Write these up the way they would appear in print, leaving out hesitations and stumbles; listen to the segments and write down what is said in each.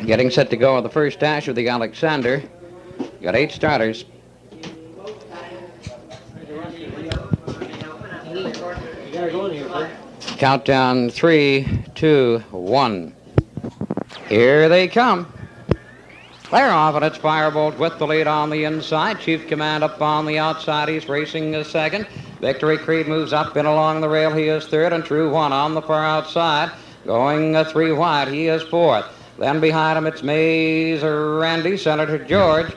Getting set to go on the first dash of the Alexander. Got 8 starters. Countdown 3, 2, 1. Here they come. Clear off, and it's Firebolt with the lead on the inside. Chief Command up on the outside. He's racing a second. Victory Creed moves up and along the rail. He is third, and True One on the far outside. Going 3 wide. He is fourth. Then behind him, it's Mays Randy, Senator George,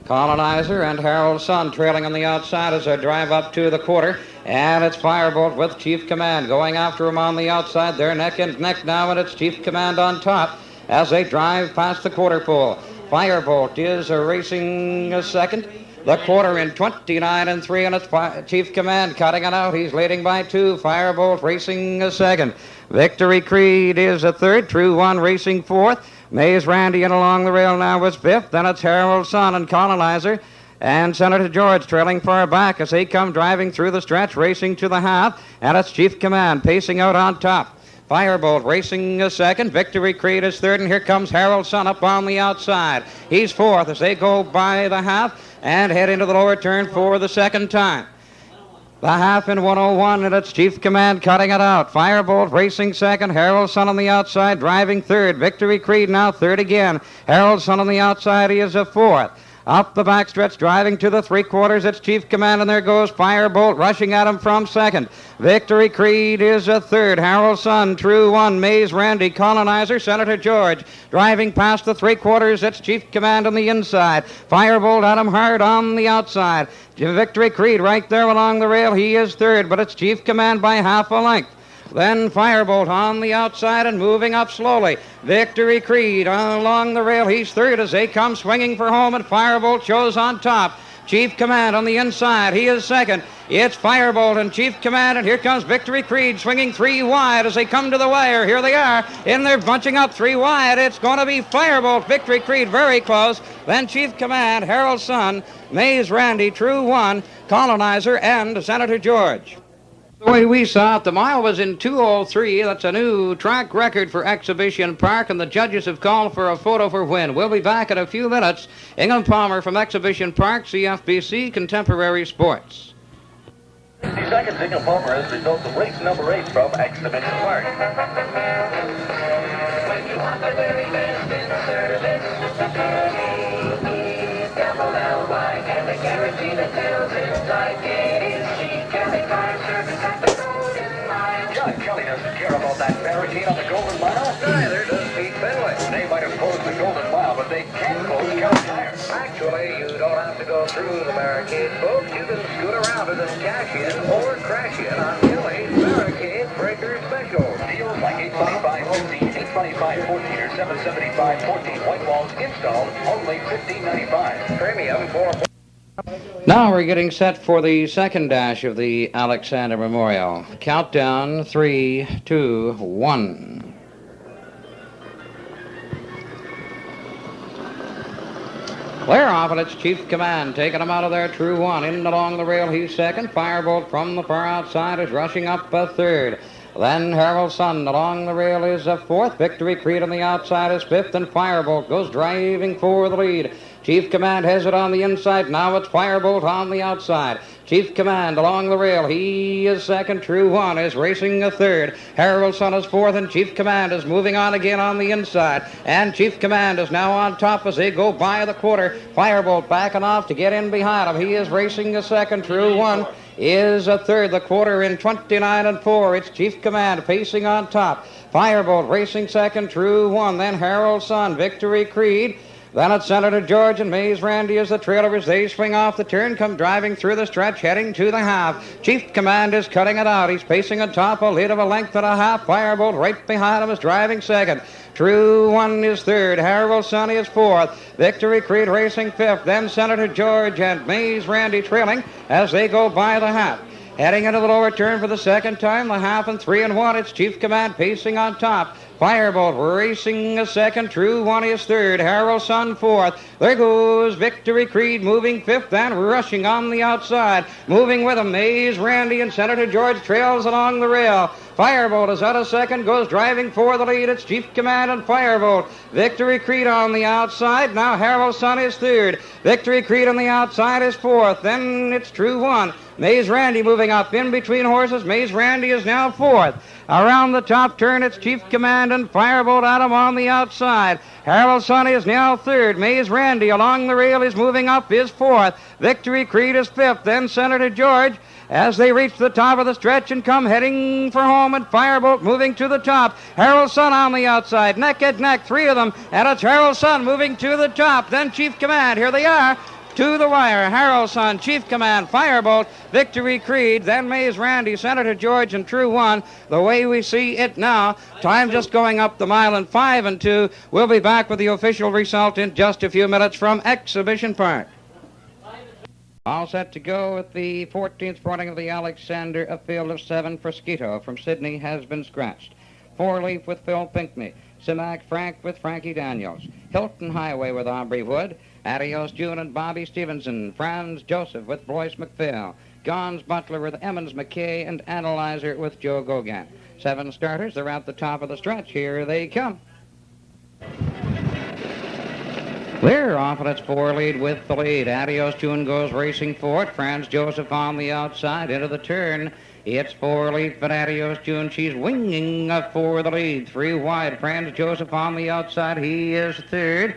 Colonizer, and Harold Sun trailing on the outside as they drive up to the quarter. And it's Firebolt with Chief Command going after him on the outside. They're neck and neck now, and it's Chief Command on top as they drive past the quarter pole. Firebolt is racing a second. The quarter in 29 3, and it's Chief Command cutting it out. He's leading by 2. Firebolt racing a second. Victory Creed is a third. True One racing fourth. Mays Randy in along the rail now was fifth. Then it's Harold Sun and Colonizer. And Senator George trailing far back as they come driving through the stretch, racing to the half. And it's Chief Command pacing out on top. Firebolt racing a second. Victory Creed is third. And here comes Harold Sun up on the outside. He's fourth as they go by the half and head into the lower turn for the second time. The half in 101, and it's Chief Command cutting it out. Firebolt racing second. Harold Sun on the outside, driving third. Victory Creed now third again. Harold Sun on the outside, he is a fourth. Up the backstretch, driving to the three-quarters, it's Chief Command, and there goes Firebolt rushing at him from second. Victory Creed is a third. Harold Sun, True One, Mays Randy, Colonizer, Senator George. Driving past the three-quarters, it's Chief Command on the inside. Firebolt at him hard on the outside. Victory Creed right there along the rail, he is third, but it's Chief Command by half a length. Then Firebolt on the outside and moving up slowly. Victory Creed along the rail. He's third as they come swinging for home, and Firebolt shows on top. Chief Command on the inside. He is second. It's Firebolt and Chief Command, and here comes Victory Creed swinging 3 wide as they come to the wire. Here they are, and they're bunching up 3 wide. It's going to be Firebolt, Victory Creed very close. Then Chief Command, Harold Sun, Mays Randy, True One, Colonizer, and Senator George. The way we saw it, the mile was in 2:03. That's a new track record for Exhibition Park, and the judges have called for a photo for win. We'll be back in a few minutes. Ingham Palmer from Exhibition Park, CFBC Contemporary Sports. 60 seconds, Ingham Palmer as results of race number 8 from Exhibition Park. When you want the very best in service, Capital L-Y, and the guarantee that tells inside it is cheap. Kelly Car Service at the Golden Mile. John Kelly doesn't care about that barricade on the Golden Mile. Neither does Pete Fenway. They might have closed the Golden Mile, but they can't close Kelly Tire. Actually, you don't have to go through the barricade, folks. You can scoot around it and cash in or crash in on Kelly's Barricade Breaker Special. Deals like $825.15, $825.14, or $775.14. White walls installed, only $15.95. Premium for... Now we're getting set for the second dash of the Alexander Memorial. Countdown 3, 2, 1. Clear off, and it's Chief Command taking him out of there. True One in along the rail. He's second. Firebolt from the far outside is rushing up a third. Then Harold Sun along the rail is a fourth. Victory Creed on the outside is fifth, and Firebolt goes driving for the lead. Chief Command has it on the inside. Now it's Firebolt on the outside. Chief Command along the rail. He is second. True One is racing a third. Harold Sun is fourth, and Chief Command is moving on again on the inside. And Chief Command is now on top as they go by the quarter. Firebolt backing off to get in behind him. He is racing a second. True One is a third. The quarter in 29 4. It's Chief Command pacing on top. Firebolt racing second. True One. Then Harold Sun. Victory Creed. Then it's Senator George and Mays Randy as the trailer as they swing off the turn, come driving through the stretch, heading to the half. Chief Command is cutting it out. He's pacing on top, a lead of a length and a half. Firebolt right behind him is driving second. True One is third. Harold Sun is fourth. Victory Creed racing fifth. Then Senator George and Mays Randy trailing as they go by the half. Heading into the lower turn for the second time, the half and 3 and 1. It's Chief Command pacing on top. Firebolt racing a second. True One is third. Harold Sun fourth. There goes Victory Creed moving fifth and rushing on the outside. Moving with a Maze Randy and Senator George trails along the rail. Firebolt is out of second, goes driving for the lead. It's Chief Command and Firebolt. Victory Creed on the outside. Now Harold Sun is third. Victory Creed on the outside is fourth. Then it's True One. Maze Randy moving up in between horses. Maze Randy is now fourth. Around the top turn, it's Chief Command and Firebolt Adam on the outside. Harold Sun is now third. Maze Randy along the rail is moving up, is fourth. Victory Creed is fifth. Then Senator George as they reach the top of the stretch and come heading for home, and Firebolt moving to the top. Harold Sun on the outside, neck and neck, three of them, and it's Harold Sun moving to the top. Then Chief Command, here they are. To the wire, Harold Sun, Chief Command, Firebolt, Victory Creed, then Maze Randy, Senator George, and True One. The way we see it now, time just going up the mile in 5 and 2. We'll be back with the official result in just a few minutes from Exhibition Park. All set to go with the 14th running of the Alexander. A field of 7. Fresquito from Sydney has been scratched. Four Leaf with Phil Pinckney. Simac Frank with Frankie Daniels. Hilton Highway with Aubrey Wood. Adios June and Bobby Stevenson. Franz Joseph with Blois McPhail. Gons Butler with Emmons McKay, and Analyzer with Joe Gogan. 7 starters. They're at the top of the stretch. Here they come. They're off, and it's 4 lead with the lead. Adios June goes racing for it. Franz Joseph on the outside into the turn. It's 4 lead for Adios June. She's winging for the lead. 3 wide. Franz Joseph on the outside. He is third.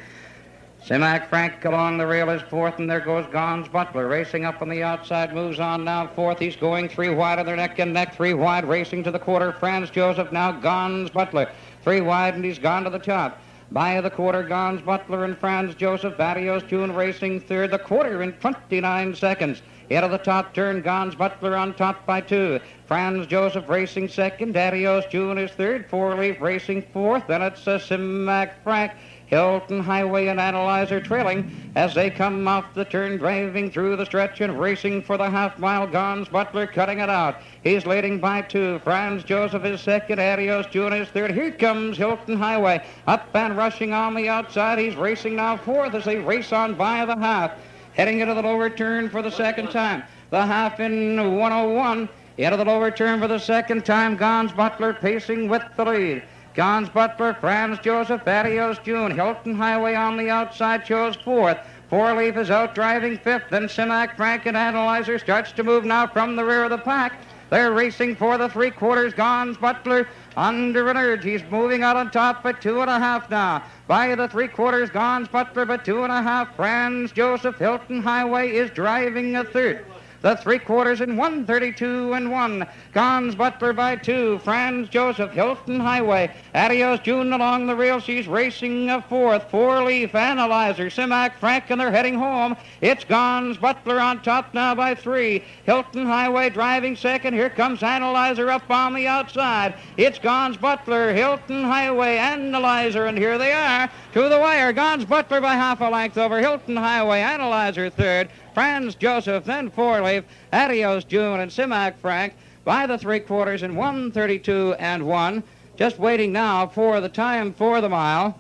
Simac Frank along the rail is fourth, and there goes Gons Butler racing up on the outside, moves on now fourth. He's going 3 wide of their neck and neck, 3 wide racing to the quarter. Franz Joseph now Gons Butler 3 wide, and he's gone to the top. By the quarter, Gons Butler and Franz Joseph. Adios June racing third. The quarter in 29 seconds. Into the top turn, Gons Butler on top by 2. Franz Joseph racing second. Adios June is third. 4 Leaf racing fourth. Then it's Simac Frank. Hilton Highway and Analyzer trailing as they come off the turn, driving through the stretch and racing for the half-mile. Gons Butler cutting it out. He's leading by 2. Franz Joseph is second. Adios June is third. Here comes Hilton Highway up and rushing on the outside. He's racing now fourth as they race on by the half. Heading into the lower turn for the second time. The half in 101. Into the lower turn for the second time. Gons Butler pacing with the lead. Gons Butler, Franz Joseph, Adios June. Hilton Highway on the outside shows fourth. 4 Leaf is out driving fifth. Then Simac Frank and Analyzer starts to move now from the rear of the pack. They're racing for the 3/4. Gons Butler under an urge. He's moving out on top by 2.5 now. By the 3/4, Gons Butler by 2.5. Franz Joseph, Hilton Highway is driving a third. The 3/4 in 1:32 and 1. Gons Butler by 2. Franz Joseph, Hilton Highway. Adios June along the rail. She's racing a fourth. 4 Leaf, Analyzer, Simac Frank, and they're heading home. It's Gons Butler on top now by 3. Hilton Highway driving second. Here comes Analyzer up on the outside. It's Gons Butler, Hilton Highway, Analyzer, and here they are to the wire. Gons Butler by half a length over Hilton Highway. Analyzer third. Franz Joseph, then 4 Leaf, Adios June, and Simac Frank by the 3/4 in 1:32 and 1. Just waiting now for the time for the mile.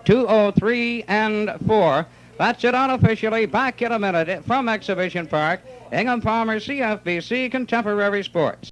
2:03 and 4. That's it unofficially. Back in a minute from Exhibition Park. Ingham Palmer, CFBC Contemporary Sports.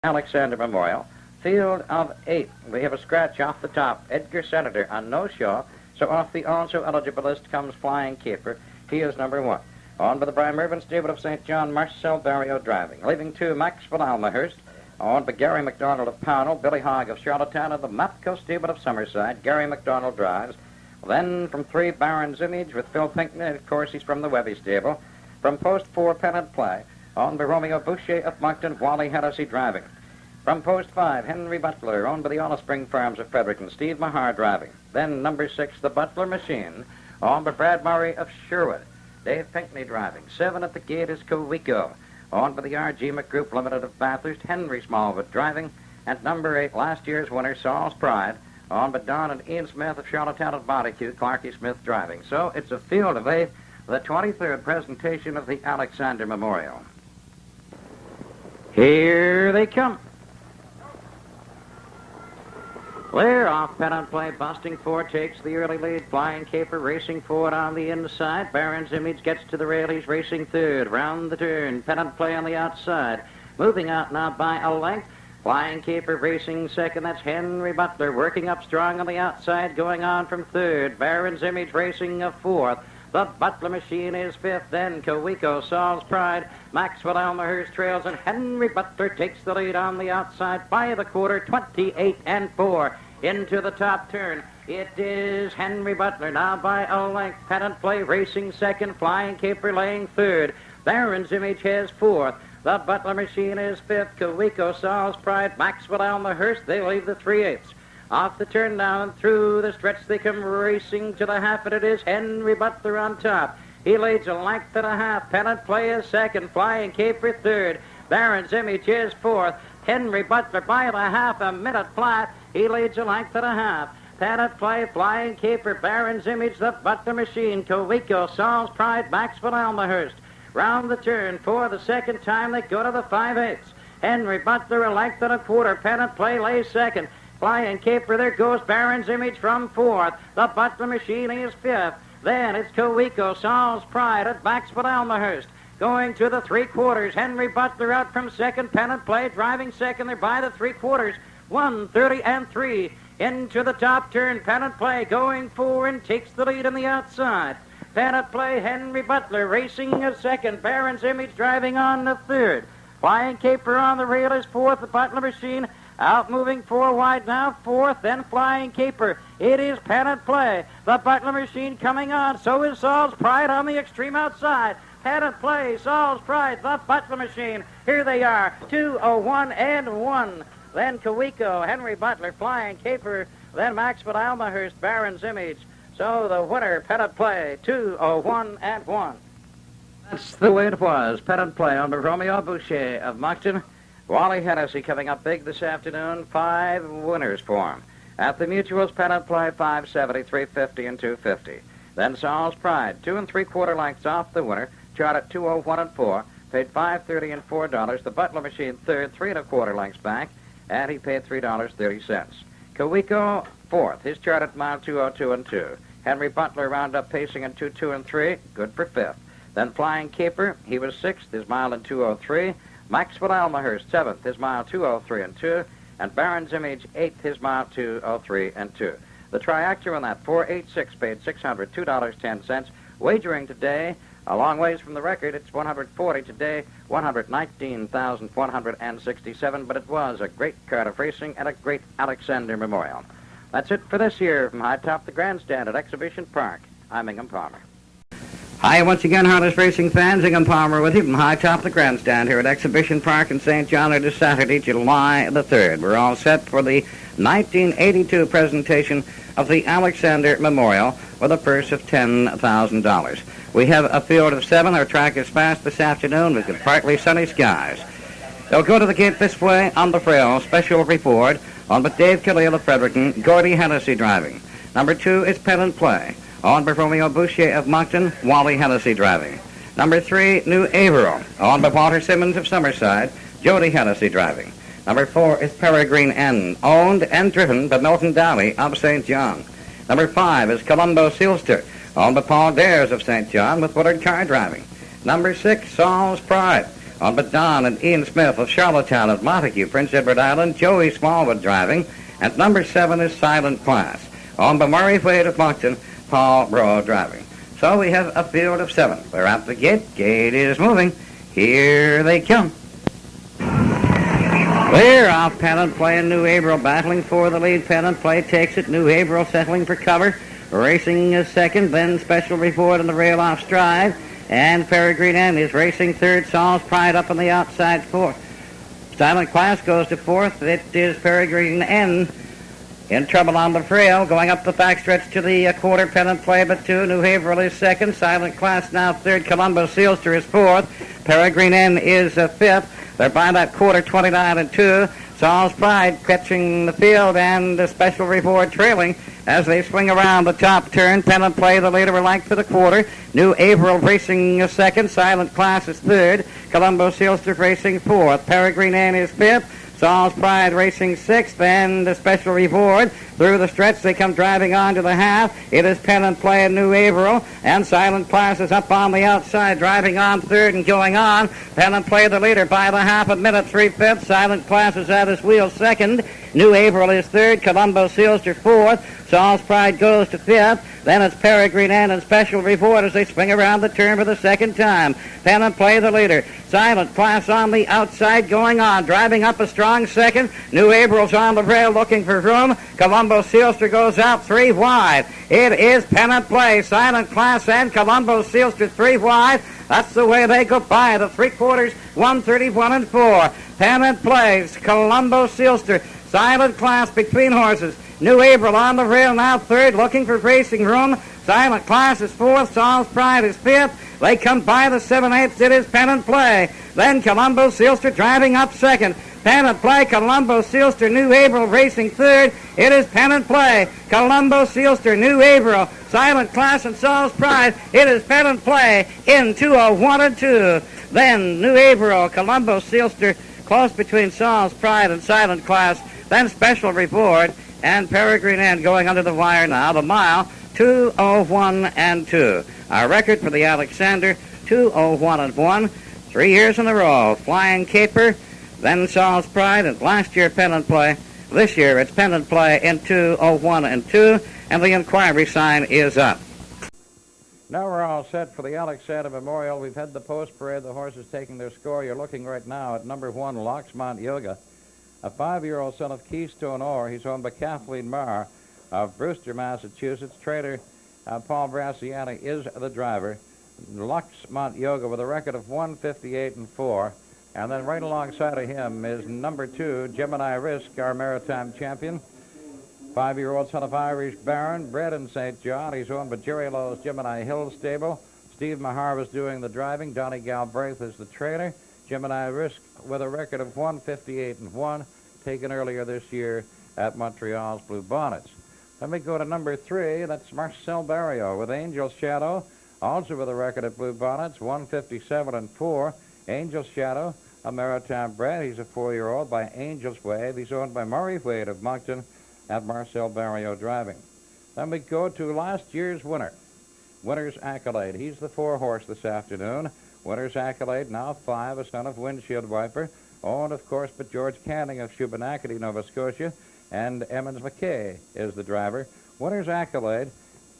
Alexander Memorial. Field of 8. We have a scratch off the top. Edgar Senator on no show. So off the also eligible list comes Flying Keeper. He is number 1. On by the Brian Mervyn Stable of St. John, Marcel Barrio driving. Leaving 2, Maxwell Almahurst. On by Gary McDonald of Pownell, Billy Hogg of Charlottetown, and the Mapco Stable of Summerside. Gary McDonald drives. Then from 3, Baron's Image with Phil Pinckney. Of course, he's from the Webby Stable. From post 4, Pennant Play. On by Romeo Boucher of Moncton, Wally Hennessy driving. From post 5, Henry Butler, owned by the Olive Spring Farms of Fredericton, Steve Mahar driving. Then number 6, the Butler Machine, owned by Brad Murray of Sherwood, Dave Pinckney driving. 7 at the gate is Cowico, owned by the R.G. McGroup Limited of Bathurst, Henry Smallwood driving. And number 8, last year's winner, Saul's Pride, owned by Don and Ian Smith of Charlottetown and Barbecue, Clarky Smith driving. So it's a field of 8, the 23rd presentation of the Alexander Memorial. Here they come. Clear off Pennant Play, busting 4, takes the early lead. Flying Caper racing forward on the inside. Baron's Image gets to the rail, he's racing 3rd. Round the turn, Pennant Play on the outside. Moving out now by a length. Flying Caper racing 2nd, that's Henry Butler. Working up strong on the outside, going on from 3rd. Baron's Image racing a 4th. The Butler Machine is 5th, then Cowico, Saul's Pride, Maxwell Almahurst trails, and Henry Butler takes the lead on the outside by the quarter, 28-4. Into the top turn, it is Henry Butler now by a length. Pennant Play racing 2nd, Flying Caper laying 3rd. Baron's Image has 4th. The Butler Machine is 5th, Cowico, Saul's Pride, Maxwell Almahurst, they leave the 3/8. Off the turn now and through the stretch they come racing to the half, and it is Henry Butler on top. He leads a length and a half. Pennant Play is 2nd, Flying Caper 3rd. Baron's Image is 4th. Henry Butler by the half, a minute flat. He leads a length and a half. Pennant Play, Flying Caper, Baron's Image, the Butler Machine, Cowico, Saul's Pride, Maxwell Almahurst. Round the turn for the 2nd time they go to the 5/8. Henry Butler a length and a quarter. Pennant Play lays 2nd. Flying Caper, there goes Baron's Image from 4th. The Butler Machine is 5th. Then it's Cowico, Saul's Pride at Maxwell Almahurst. Going to the 3/4. Henry Butler out from 2nd. Pennant Play driving 2nd. They're by the 3/4. 1:30-3. Into the top turn. Pennant Play going 4 and takes the lead on the outside. Pennant Play, Henry Butler racing a 2nd. Baron's Image driving on the 3rd. Flying Caper on the rail is 4th. The Butler Machine out moving 4 wide now, 4th, then Flying Caper. It is Pennant Play. The Butler Machine coming on. So is Saul's Pride on the extreme outside. Pennant Play, Saul's Pride, the Butler Machine. Here they are, 2:01-1. Then Cowico, Henry Butler, Flying Caper. Then Maxwell Almahurst, Baron's Image. So the winner, Pennant Play, 2:01-1. That's the way it was. Pennant Play on Romeo Boucher of Moncton. Wally Hennessy coming up big this afternoon. 5 winners for him. At the Mutuals, Pennant Play, 570, 350, and 250. Then Saul's Pride, 2 3/4 lengths off the winner. Chart at 2:01-4. Paid $5.30 and $4. The Butler Machine 3rd, 3 1/4 lengths back. And he paid $3.30. Cowico 4th. His chart at mile 2:02-2. Henry Butler round up pacing in 2:2-3. Good for 5th. Then Flying Caper, he was 6th. His mile in 2:03. Maxwell Almahurst, 7th, his mile 2:03-2, and Baron's Image, 8th, his mile 2:03-2. The triactor on that, 486, paid $602.10. Wagering today, a long ways from the record, it's 140 today, 119,167, but it was a great Cardiff racing and a great Alexander Memorial. That's it for this year from high top the grandstand at Exhibition Park. I'm Ingham Palmer. Hi, once again, Harness Racing fans. Ingham Palmer with you from high top the grandstand here at Exhibition Park in St. John. It is Saturday, July the 3rd. We're all set for the 1982 presentation of the Alexander Memorial with a purse of $10,000. We have a field of 7. Our track is fast this afternoon. We've got partly sunny skies. They'll go to the gate this way on the frail. Special report on with Dave Killiel of Fredericton, Gordy Hennessy driving. Number 2 is Pennant Play. On by Romeo Boucher of Moncton, Wally Hennessy driving. Number 3, New Averill. On by Walter Simmons of Summerside, Jody Hennessy driving. Number 4 is Peregrine N, owned and driven by Milton Downey of St. John. Number 5 is Columbo Sealster, owned by Paul Dares of St. John with Woodard Carr driving. Number 6, Saul's Pride, On but Don and Ian Smith of Charlottetown at Montague, Prince Edward Island. Joey Smallwood driving. At number 7 is Silent Class. On by Murray Wade of Moncton, Paul Broad driving. So we have a field of 7. They're out the gate. Gate is moving. Here they come. Clear off Pennant Play and New Averill battling for the lead. Pennant Play takes it. New Averill settling for cover. Racing a second, then Special Report on the rail off stride. And Peregrine N is racing third. Saul's Pride up on the outside fourth. Silent Class goes to fourth. It is Peregrine N in trouble on the frail. Going up the backstretch to the quarter. Pennant Play but 2. New Haverhill is second. Silent Class now third. Columbo Sealster is fourth. Peregrine N is fifth. They're by that quarter, 29 and 2. Saul's Pride catching the field and the Special Report trailing as they swing around the top turn. Pennant Play, the leader, are like for the quarter. New Averill racing second. Silent Class is third. Columbo Sealster racing fourth. Peregrine N is fifth. Saul's Pride racing sixth, and the Special Reward. Through the stretch, they come driving on to the half. It is Pennant Play and New Averill, and Silent Class is up on the outside, driving on third and going on. Pennant Play, the leader, by the half a minute, 3/5. Silent Class is at his wheel second. New Averill is third. Columbo Sealster fourth. Saul's Pride goes to fifth. Then it's Peregrine N and Special Reward as they swing around the turn for the second time. Pennant Play, the leader. Silent Class on the outside, going on, driving up a strong second. New Averill's on the rail looking for room. Columbo Sealster goes out 3 wide. It is Pennant Play, Silent Class, and Columbo Sealster 3 wide. That's the way they go by the 3/4, 131 and 4. Pennant Plays, Columbo Sealster, Silent Class between horses. New Averill on the rail now third, looking for racing room. Silent Class is fourth. Saul's Pride is fifth. They come by the 7/8. It is Pennant Play. Then Columbo Sealster driving up second. Pennant Play, Columbo Sealster, New Averill racing third. It is Pennant Play, Columbo Sealster, New Averill, Silent Class, and Saul's Pride. It is Pennant Play in 2:01 and 2. Then New Averill, Columbo Sealster, close between Saul's Pride and Silent Class. Then Special Reward and Peregrine N going under the wire now. The mile, 2:01 and 2. Our record for the Alexander, 2:01 and 1. 3 years in a row. Flying Caper, then Saul's Pride, and last year Pennant Play. This year it's Pennant Play in 2:01 and 2, and the inquiry sign is up. Now we're all set for the Alexander Memorial. We've had the post parade, the horses taking their score. You're looking right now at number 1, Loxmont Yoga, a 5-year-old son of Keystone Ore. He's owned by Kathleen Marr of Brewster, Massachusetts. Trader Paul Brassiani is the driver. Loxmont Yoga with a record of 158 and 4. And then right alongside of him is number 2, Gemini Risk, our maritime champion. 5-year-old son of Irish Baron, bred in St. John. He's owned by Jerry Lowe's Gemini Hill Stable. Steve Mahar is doing the driving. Donnie Galbraith is the trainer. Gemini Risk with a record of 158 and 1, taken earlier this year at Montreal's Blue Bonnets. Then we go to number 3. That's Marcel Barrio with Angel's Shadow, also with a record at Blue Bonnets, 157 and 4. Angel's Shadow, a maritime bred. He's a 4-year-old by Angel's Wave. He's owned by Murray Wade of Moncton at Marcel Barrio driving. Then we go to last year's winner, Winner's Accolade. He's the 4-horse this afternoon. Winner's Accolade, now 5, a son of Windshield Wiper, owned, of course, by George Canning of Shubenacadie, Nova Scotia, and Emmons McKay is the driver. Winner's Accolade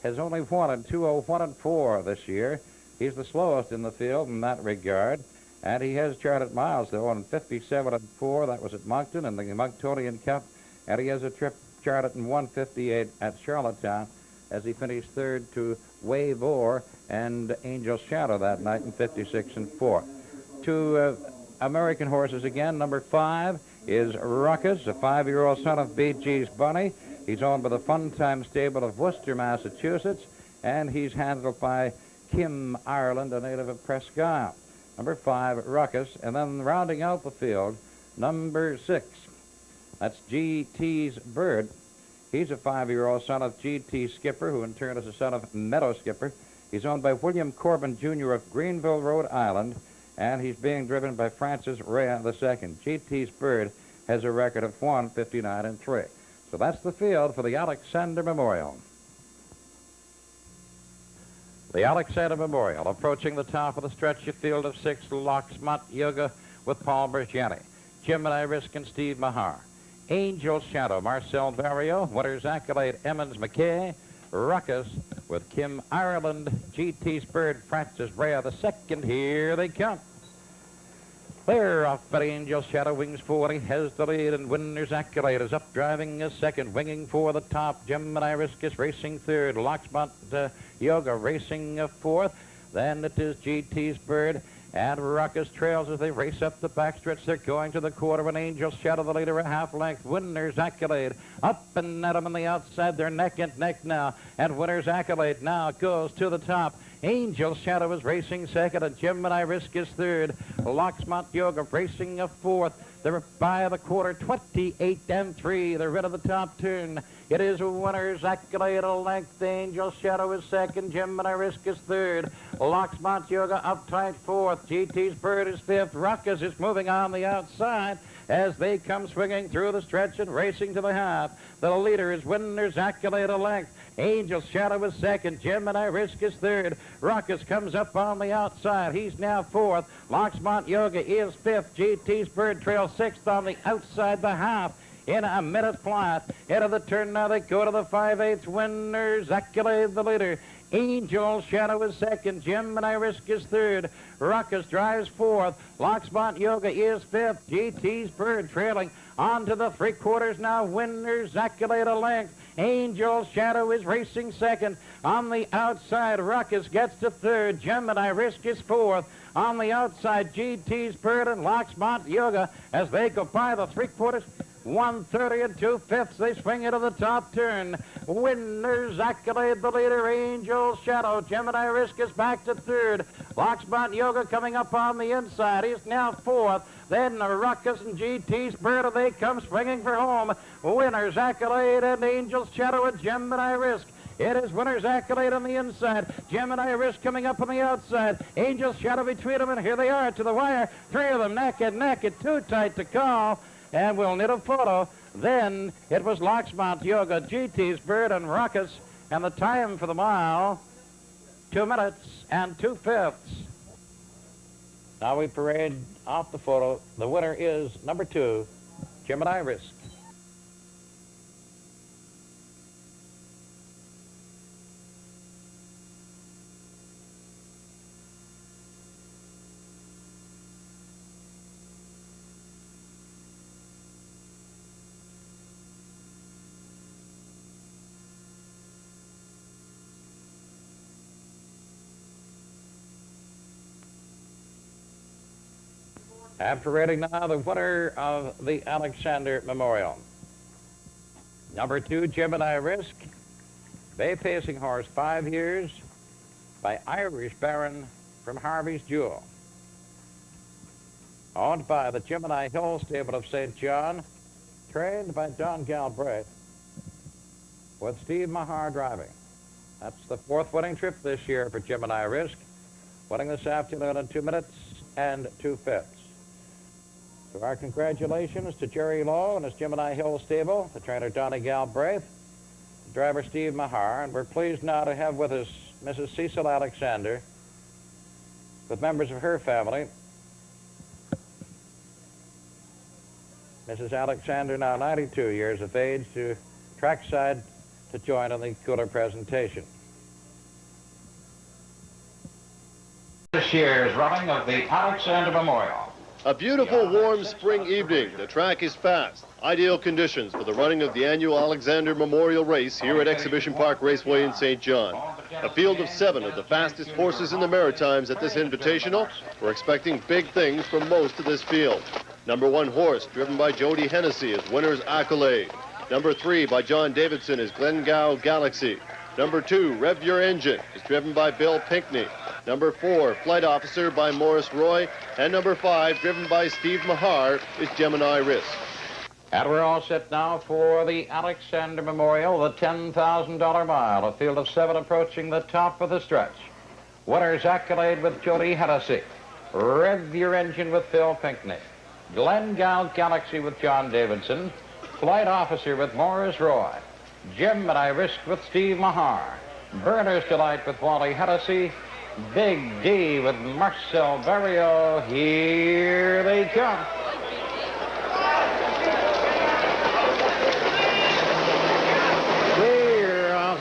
has only won in 2:01 and 4 this year. He's the slowest in the field in that regard. And he has charted miles, though, on 57 and 4. That was at Moncton in the Monctonian Cup. And he has a trip charted in 158 at Charlottetown as he finished third to Wave Ore and Angel's Shadow that night in 56 and 4. Two American horses again. Number 5 is Ruckus, a 5-year-old son of B.G.'s Bunny. He's owned by the Fun Time Stable of Worcester, Massachusetts. And he's handled by Kim Ireland, a native of Presque Isle. Number 5, Ruckus, and then rounding out the field, number 6. That's G.T.'s Bird. He's a 5-year-old son of G.T. Skipper, who in turn is a son of Meadow Skipper. He's owned by William Corbin, Jr. of Greenville, Rhode Island, and he's being driven by Francis Rea II. G.T.'s Bird has a record of 159 and 3. So that's the field for the Alexander Memorial. The Alexander Memorial approaching the top of the stretch, a field of 6, Locksmont Yoga with Paul Bergiani, Gemini Risk and Steve Mahar. Angel Shadow, Marcel Barrio, Winner's Accolade, Emmons McKay, Ruckus with Kim Ireland, GT Spurred, Francis Brea the second. Here they come. Clear off by Angel Shadow, wings 40, has the lead, and Winner's Accolade is up driving a second, winging for the top. Gemini Risk is racing third, Locksmont Yoga racing a fourth. Then it is GT's Bird, and Ruckus trails as they race up the backstretch. They're going to the quarter, and Angel Shadow, the leader, a half length. Winner's Accolade up and at them on the outside. They're neck and neck now, and Winner's Accolade now goes to the top. Angel Shadow is racing second, and Gemini Risk is third. Locksmont Yoga racing a fourth. They're by the quarter, 28-3. They're rid of the top turn. It is Winner's Accolade a length. Angel Shadow is second. Gemini Risk is third. Locksmont Yoga up tight fourth. GT's Bird is fifth. Ruckus is moving on the outside as they come swinging through the stretch and racing to the half. The leader is Winner's Accolade a length. Angel Shadow is second. Gemini Risk is third. Ruckus comes up on the outside. He's now fourth. Locksmont Yoga is fifth. GT's Bird trails sixth on the outside, the half. In a minute flat. Into the turn now they go to the 5/8. Winner's Accolade the leader. Angel Shadow is second. Gemini Risk is third. Ruckus drives fourth. Locksmont Yoga is fifth. GT's Bird trailing on to the three-quarters now. Winner's Accolade a length. Angel Shadow is racing second. On the outside, Ruckus gets to third. Gemini Risk is fourth. On the outside, GT's Bird and Locksmont Yoga as they go by the three-quarters. 1:30 and 2/5. They swing into the top turn. Winner's Accolade the leader. Angel Shadow. Gemini Risk is back to third. Locksmont Yoga coming up on the inside. He's now fourth. Then Ruckus and GT's Bird, they come swinging for home. Winner's Accolade and Angel Shadow and Gemini Risk. It is Winner's Accolade on the inside. Gemini Risk coming up on the outside. Angel Shadow between them, and here they are to the wire. Three of them neck and neck. It's too tight to call. And we'll need a photo. Then it was Locksmont Yoga, GT's Bird, and Ruckus. And the time for the mile, 2 minutes and 2/5. Now we parade off the photo. The winner is number 2, Gemini Risk. After rating now, the winner of the Alexander Memorial. Number 2, Gemini Risk. Bay pacing horse, 5 years, by Irish Baron from Harvey's Jewel. Owned by the Gemini Hill Stable of St. John. Trained by Don Galbraith. With Steve Mahar driving. That's the 4th winning trip this year for Gemini Risk. Winning this afternoon in 2 minutes and 2/5. So our congratulations to Jerry Lowe and his Gemini Hill Stable, the trainer Donnie Galbraith, the driver Steve Mahar, and we're pleased now to have with us Mrs. Cecil Alexander with members of her family. Mrs. Alexander, now 92 years of age, to trackside to join in the cooler presentation. This year's running of the Alexander Memorial. A beautiful, warm spring evening. The track is fast. Ideal conditions for the running of the annual Alexander Memorial Race here at Exhibition Park Raceway in St. John. A field of 7 of the fastest horses in the Maritimes at this invitational. We're expecting big things from most of this field. Number 1 horse, driven by Jody Hennessy, is Winner's Accolade. Number 3, by John Davidson, is Glengau Galaxy. Number 2, Rev Your Engine, is driven by Bill Pinkney. Number 4, Flight Officer by Morris Roy. And number 5, driven by Steve Mahar, is Gemini Risk. And we're all set now for the Alexander Memorial, the $10,000 mile. A field of 7 approaching the top of the stretch. Winner's Accolade with Jody Hennessy. Rev Your Engine with Phil Pinkney. Glengau Galaxy with John Davidson. Flight Officer with Morris Roy. Gemini Risk with Steve Mahar. Burner's Delight with Wally Hennessy. Big D with Marcel Barrio. Here they come.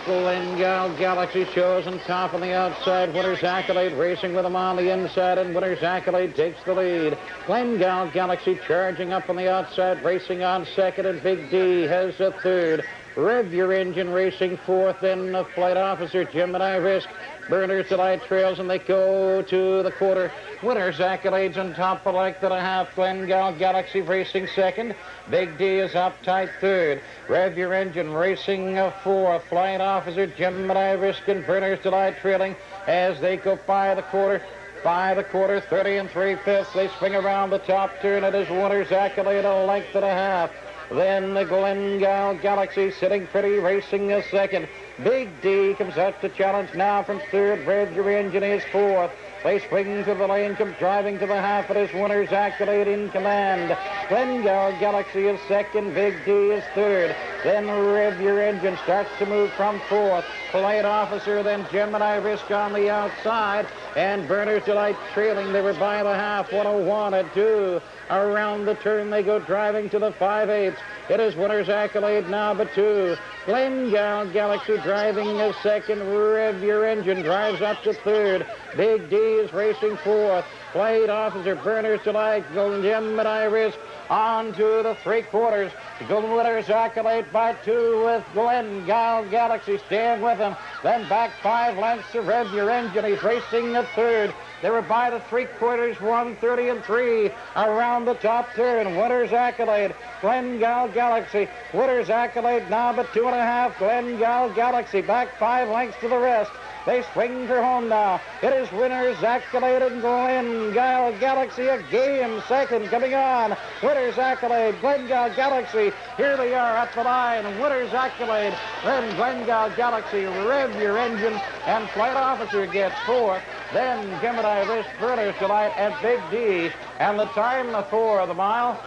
Glengale Galaxy shows on top on the outside. Winner's Accolade racing with him on the inside, and Winner's Accolade takes the lead. Glengale Galaxy charging up on the outside, racing on second, and Big D has a third. Rev Your Engine racing fourth, then the Flight Officer Gemini Risk. Burner's Delight trails, and they go to the quarter. Winner's Accolades on top for length and a half. Glengale Galaxy racing second. Big D is up tight third. Rev Your Engine racing fourth. Flight Officer Gemini Risk and Burner's Delight trailing as they go by the quarter. By the quarter, 30 3/5. They swing around the top turn. It is Winner's Accolade a length and a half. Then the Glengale Galaxy sitting pretty, racing a second. Big D comes out to challenge now from third. Rev Your Engine is fourth. They swing to the lane, come driving to the half. It is Winner's Accolade in command. Glengale Galaxy is second. Big D is third. Then Rev Your Engine starts to move from fourth. Flight Officer, then Gemini Risk on the outside. And Burner's Delight trailing. They were by the half. 101 at 2. Around the turn they go driving to the 5/8. It is Winner's Accolade now but 2. Glengale Galaxy driving as second. Rev Your Engine drives up to third. Big D is racing fourth. Flight Officer, Burner's Delight, Gemini Risk on to the 3/4. Winner's Accolade by 2 with Glengale Galaxy staying with him. Then back 5 lengths to Rev Your Engine. He's racing at third. They were by the 3/4, 130 3 around the top turn. Winner's Accolade, Glengale Galaxy. Winner's Accolade now but 2.5. Glengale Galaxy back 5 lengths to the rest. They swing for home now. It is Winner's Accolade and Glengale Galaxy, a game second coming on. Winner's Accolade, Glengale Galaxy. Here they are at the line. Winner's Accolade, then Glengale Galaxy, Rev Your Engine, and Flight Officer gets fourth. Then Gemini Risk, Burner's Delight, and Big D. And the time for the mile,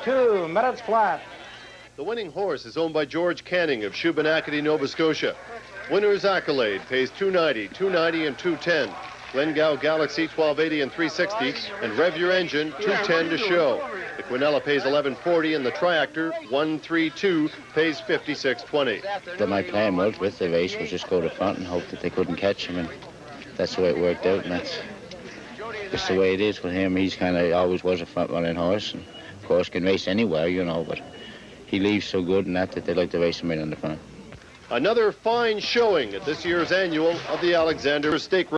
2 minutes flat. The winning horse is owned by George Canning of Shubenacadie, Nova Scotia. Winner's Accolade pays $290, $290, and $210. Glengale Galaxy, $1280 and $360, and Rev Your Engine, $210 to show. The Quinella pays $1140, and the Triactor, $132, pays $5620. My plan was with the race was just go to front and hope that they couldn't catch him, and that's the way it worked out, and that's just the way it is with him. He's kind of always was a front-running horse, and of course can race anywhere, you know, but he leaves so good and that they like to race him in on the front. Another fine showing at this year's annual of the Alexander Stake